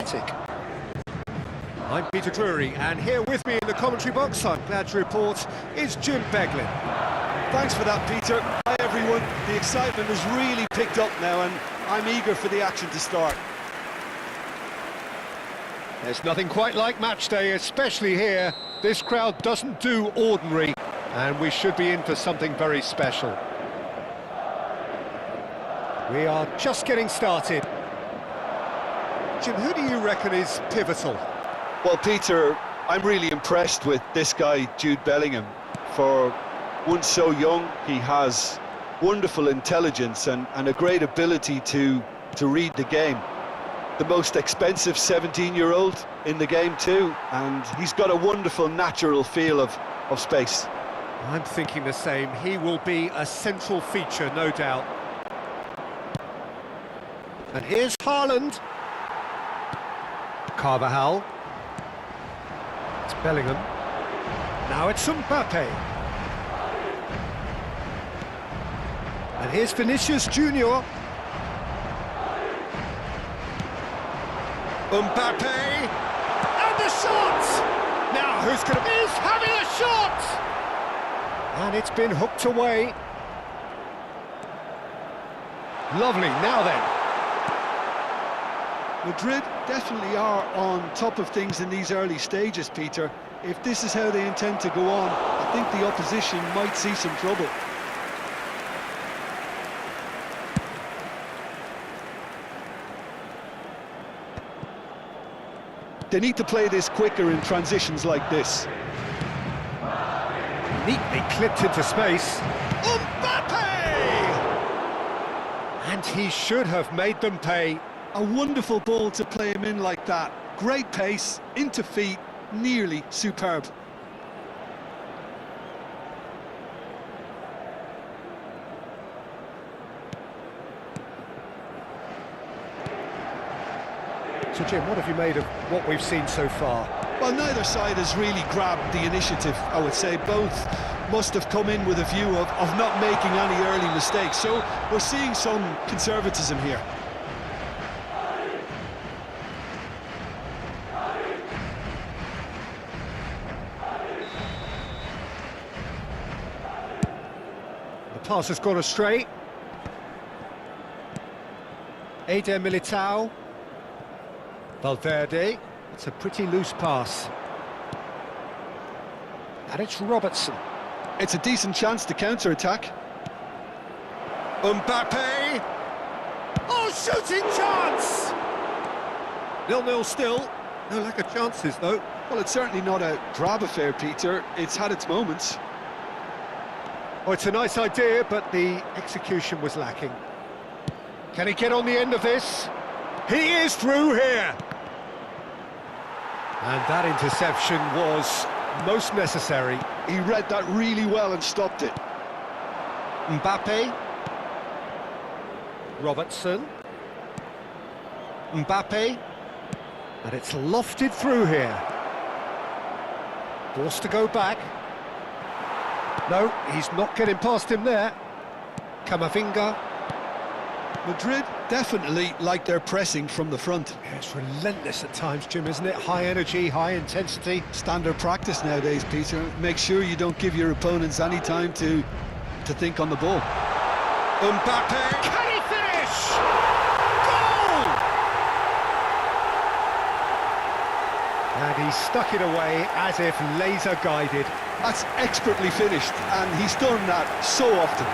athletic. I'm Peter Drury, and here with me in the commentary box, I'm glad to report, is Jim Beglin. Thanks for that, Peter. Hi, everyone. The excitement has really picked up now, and I'm eager for the action to start. There's nothing quite like match day, especially here. This crowd doesn't do ordinary, and we should be in for something very special. We are just getting started. Jim, who do you reckon is pivotal? Well, Peter, I'm really impressed with this guy, Jude Bellingham. For one so young, he has wonderful intelligence and a great ability to read the game. The most expensive 17-year-old in the game too, and he's got a wonderful natural feel of space. I'm thinking the same. He will be a central feature, no doubt. And here's Haaland. Carvajal. It's Bellingham. Now it's Mbappe. And here's Vinicius Junior. Mbappe. And the shot! Now who's going to... He's having a shot! And it's been hooked away. Lovely, now then. Madrid definitely are on top of things in these early stages, Peter. If this is how they intend to go on, I think the opposition might see some trouble. They need to play this quicker in transitions like this. Neatly clipped into space. Mbappe! And he should have made them pay. A wonderful ball to play him in like that. Great pace, into feet, nearly superb. So Jim, what have you made of what we've seen so far? Well, neither side has really grabbed the initiative, I would say. Both must have come in with a view of not making any early mistakes. So we're seeing some conservatism here. The pass has gone astray. Eder Militao. Valverde. It's a pretty loose pass. And it's Robertson. It's a decent chance to counter-attack. Mbappe! Oh, shooting chance! 0-0 still. No lack of chances, though. Well, it's certainly not a drab affair, Peter. It's had its moments. Oh, it's a nice idea, but the execution was lacking. Can he get on the end of this? He is through here! And that interception was most necessary. He read that really well and stopped it. Mbappe. Robertson. Mbappe. And it's lofted through here. Forced to go back. No, he's not getting past him there. Camavinga. Madrid definitely like their pressing from the front. Yeah, it's relentless at times, Jim, isn't it? High energy, high intensity. Standard practice nowadays, Peter. Make sure you don't give your opponents any time to think on the ball. Mbappe, can he finish? Goal! And he stuck it away as if laser guided. That's expertly finished, and he's done that so often.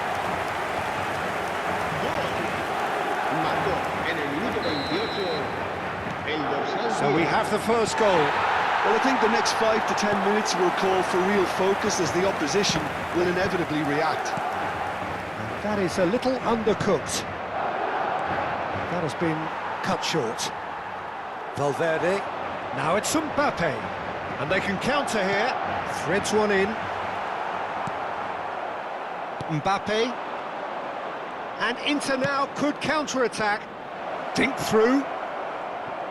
So we have the first goal. Well, I think the next 5 to 10 minutes will call for real focus as the opposition will inevitably react. And that is a little undercooked. That has been cut short. Valverde. Now it's Mbappe. And they can counter here. Threads one in. Mbappe. And Inter now could counter-attack. Dink through.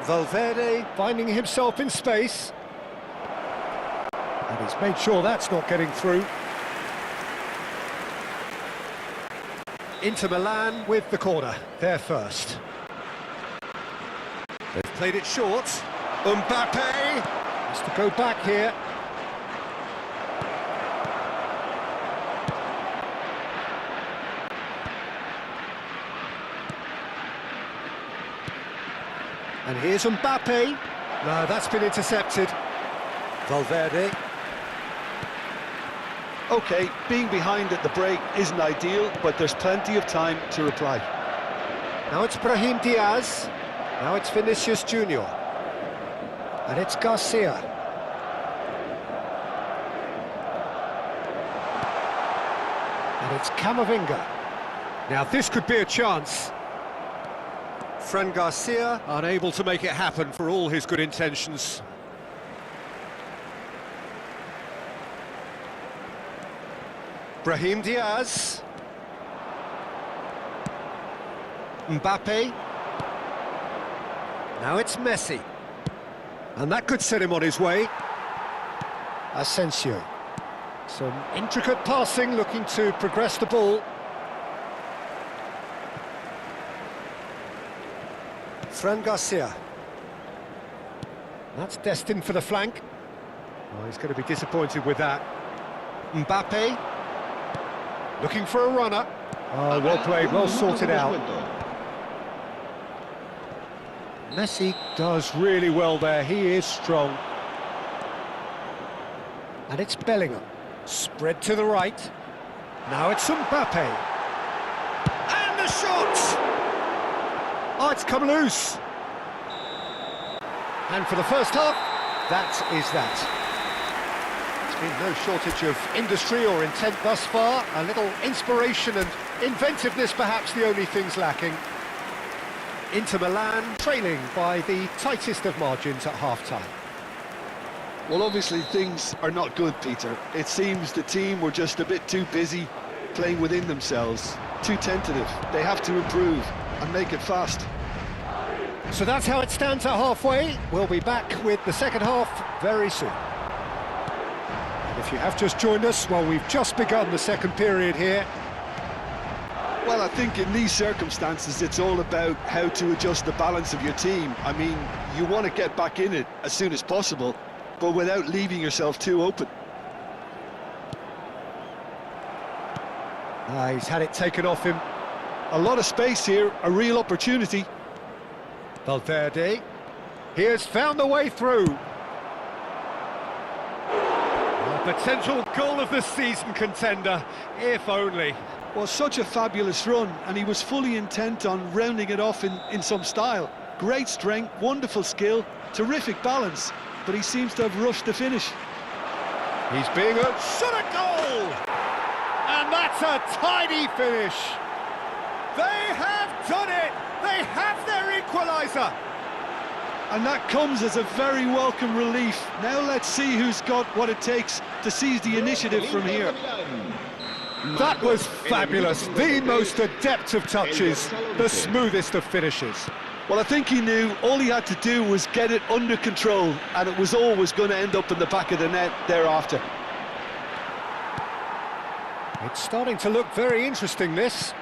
Valverde finding himself in space. And he's made sure that's not getting through. Inter Milan with the corner, they're first. They've Played it short. Mbappe has to go back here. And here's Mbappe. No, that's been intercepted. Valverde. OK, being behind at the break isn't ideal, but there's plenty of time to reply. Now it's Brahim Diaz. Now it's Vinicius Junior. And it's Garcia. And it's Camavinga. Now this could be a chance. Fran Garcia unable to make it happen for all his good intentions. Brahim Diaz. Mbappe. Now it's Messi. And that could set him on his way. Asensio. Some intricate passing, looking to progress the ball. Fran Garcia. That's destined for the flank. Oh, he's going to be disappointed with that. Mbappe. Looking for a runner. Oh, well played, well sorted out. Messi does really well there, he is strong. And it's Bellingham. Spread to the right. Now it's Mbappe. And the shot! Oh, it's come loose. And for the first half, that is that. There's been no shortage of industry or intent thus far. A little inspiration and inventiveness, perhaps the only things lacking. Inter Milan trailing by the tightest of margins at half-time. Well, obviously things are not good, Peter. It seems the team were just a bit too busy playing within themselves, too tentative. They have to improve and make it fast. So that's how it stands at halfway. We'll be back with the second half very soon. And if you have just joined us, well, we've just begun the second period here. Well, I think in these circumstances, it's all about how to adjust the balance of your team. I mean, you want to get back in it as soon as possible, but without leaving yourself too open. He's had it taken off him. A lot of space here, a real opportunity. Valverde. He has found the way through. A potential goal of the season contender, if only. Well, such a fabulous run, and he was fully intent on rounding it off in some style. Great strength, wonderful skill, terrific balance, but he seems to have rushed the finish. He's being a shot at goal! And that's a tidy finish! They have done it! They have their equaliser! And that comes as a very welcome relief. Now let's see who's got what it takes to seize the initiative from here. That was fabulous, the most adept of touches, the smoothest of finishes. Well, I think he knew all he had to do was get it under control, and it was always going to end up in the back of the net thereafter. It's starting to look very interesting, this.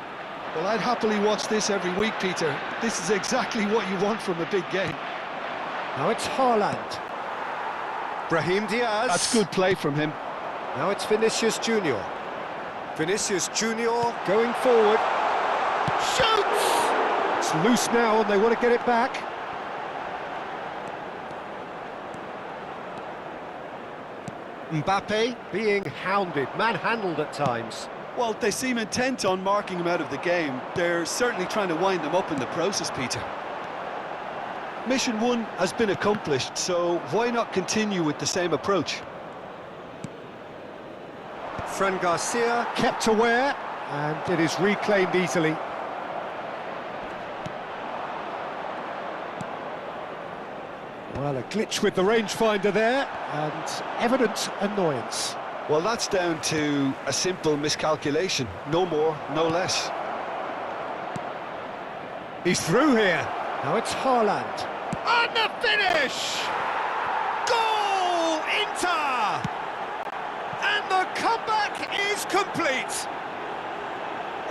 Well, I'd happily watch this every week, Peter. This is exactly what you want from a big game. Now it's Haaland. Brahim Diaz. That's good play from him. Now it's Vinicius Junior. Vinicius Junior going forward. Shoots! It's loose now and they want to get it back. Mbappe being hounded, manhandled at times. Well, they seem intent on marking him out of the game. They're certainly trying to wind them up in the process, Peter. Mission 1 has been accomplished, so why not continue with the same approach? Fran Garcia kept aware, and it is reclaimed easily. Well, a glitch with the rangefinder there, and evident annoyance. Well, that's down to a simple miscalculation, no more, no less. He's through here. Now it's Haaland. And the finish! Goal, Inter! And the comeback is complete.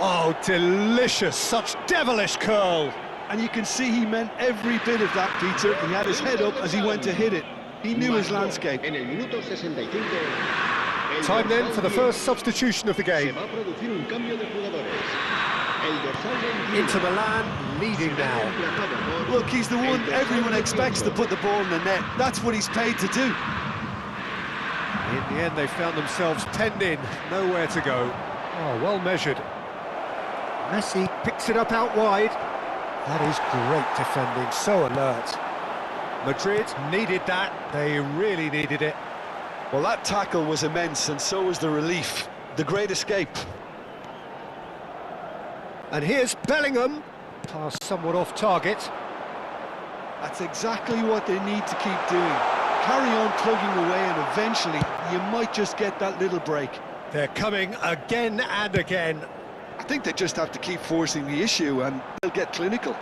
Oh, delicious, such devilish curl. And you can see he meant every bit of that, Peter. He had his head up as he went to hit it. He knew his landscape. Time then for the first substitution of the game. Inter Milan leading now. Look, he's the one everyone expects to put the ball in the net. That's what he's paid to do. In the end, they found themselves penned in, nowhere to go. Oh, well measured. Messi picks it up out wide. That is great defending, so alert. Madrid needed that, they really needed it. Well, that tackle was immense, and so was the relief. The great escape. And here's Bellingham. Pass somewhat off target. That's exactly what they need to keep doing. Carry on plugging away, and eventually you might just get that little break. They're coming again and again. I think they just have to keep forcing the issue and they'll get clinical.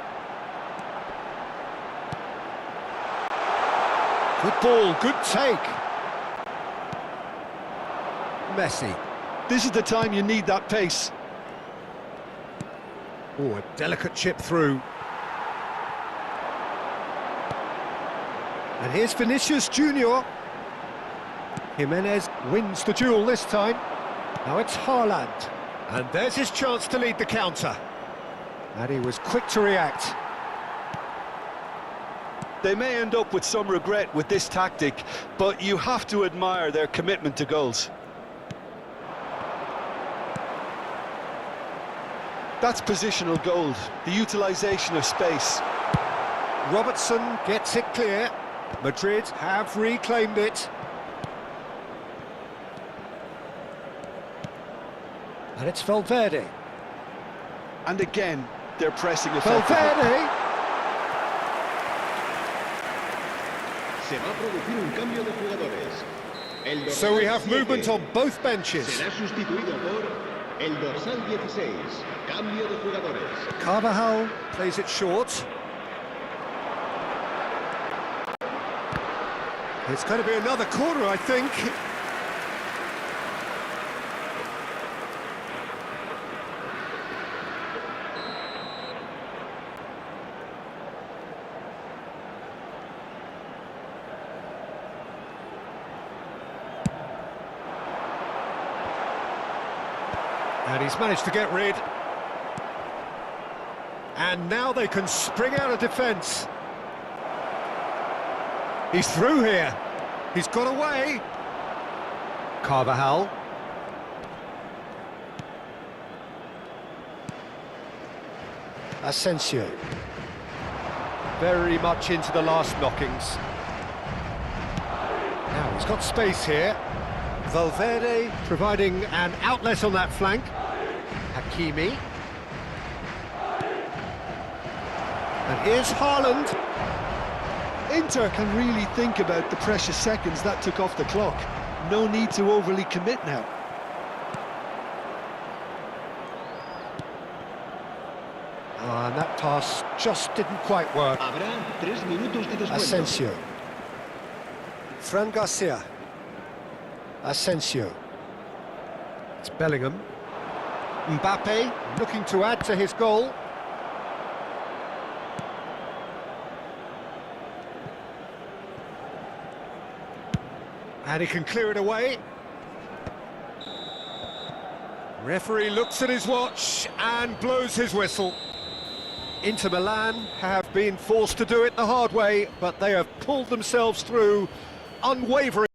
Good ball, good take. Messi. This is the time you need that pace. Oh, a delicate chip through. And here's Vinicius Junior. Jimenez wins the duel this time. Now it's Haaland. And there's his chance to lead the counter. And he was quick to react. They may end up with some regret with this tactic, but you have to admire their commitment to goals. That's positional gold, the utilisation of space. Robertson gets it clear. Madrid have reclaimed it. And it's Valverde. And again, they're pressing effectively. Valverde! So we have movement on both benches. Carvajal plays it short. It's going to be another corner, I think. And he's managed to get rid. And now they can spring out of defence. He's through here. He's got away. Carvajal. Asensio. Very much into the last knockings. Now he's got space here. Valverde providing an outlet on that flank. Hakimi. And here's Haaland. Inter can really think about the precious seconds that took off the clock. No need to overly commit now. And that pass just didn't quite work. Asensio. Fran Garcia. Asensio. It's Bellingham. Mbappe looking to add to his goal. And he can clear it away. Referee looks at his watch and blows his whistle. Inter Milan have been forced to do it the hard way, but they have pulled themselves through, unwavering.